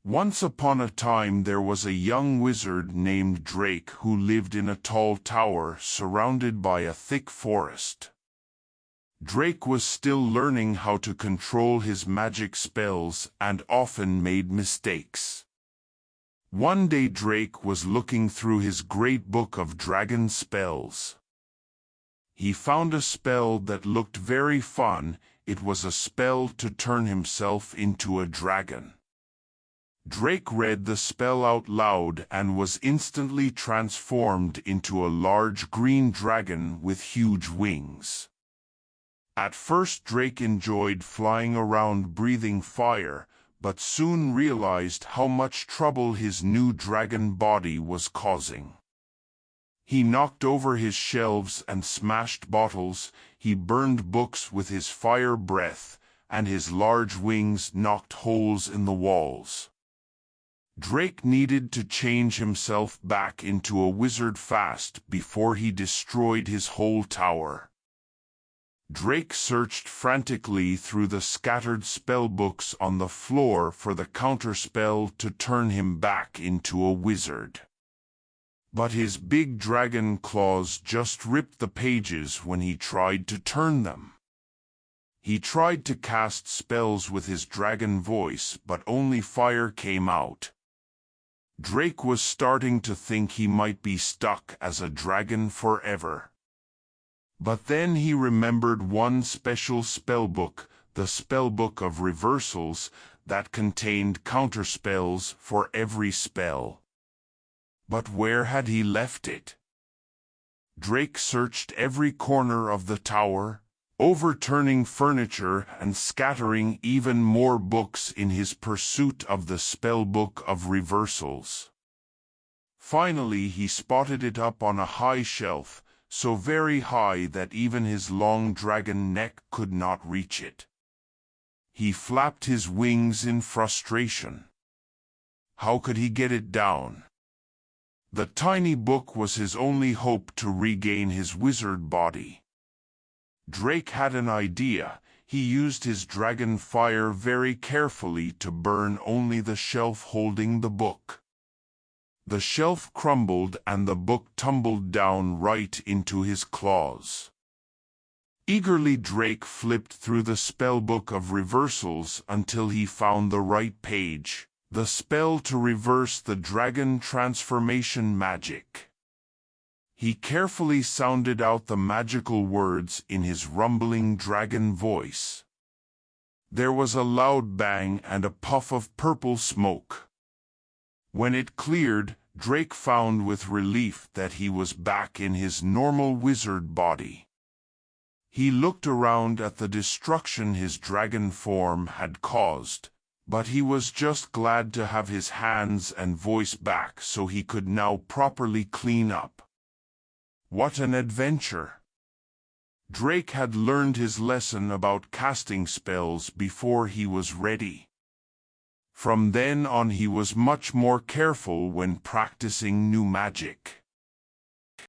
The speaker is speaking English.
Once upon a time there was a young wizard named Drake who lived in a tall tower surrounded by a thick forest. Drake was still learning how to control his magic spells and often made mistakes. One day Drake was looking through his great book of dragon spells. He found a spell that looked very fun. It was a spell to turn himself into a dragon. Drake read the spell out loud and was instantly transformed into a large green dragon with huge wings. At first Drake enjoyed flying around breathing fire, but soon realized how much trouble his new dragon body was causing. He knocked over his shelves and smashed bottles, he burned books with his fire breath, and his large wings knocked holes in the walls. Drake needed to change himself back into a wizard fast before he destroyed his whole tower. Drake searched frantically through the scattered spellbooks on the floor for the counterspell to turn him back into a wizard. But his big dragon claws just ripped the pages when he tried to turn them. He tried to cast spells with his dragon voice, but only fire came out. Drake was starting to think he might be stuck as a dragon forever. But then he remembered one special spellbook, the Spellbook of Reversals, that contained counterspells for every spell. But where had he left it? Drake searched every corner of the tower, overturning furniture and scattering even more books in his pursuit of the Spellbook of Reversals. Finally he spotted it up on a high shelf, so very high that even his long dragon neck could not reach it. He flapped his wings in frustration. How could he get it down? The tiny book was his only hope to regain his wizard body. Drake had an idea. He used his dragon fire very carefully to burn only the shelf holding the book. The shelf crumbled and the book tumbled down right into his claws. Eagerly Drake flipped through the Spellbook of Reversals until he found the right page, the spell to reverse the dragon transformation magic. He carefully sounded out the magical words in his rumbling dragon voice. There was a loud bang and a puff of purple smoke. When it cleared, Drake found with relief that he was back in his normal wizard body. He looked around at the destruction his dragon form had caused, but he was just glad to have his hands and voice back so he could now properly clean up. What an adventure! Drake had learned his lesson about casting spells before he was ready. From then on he was much more careful when practicing new magic.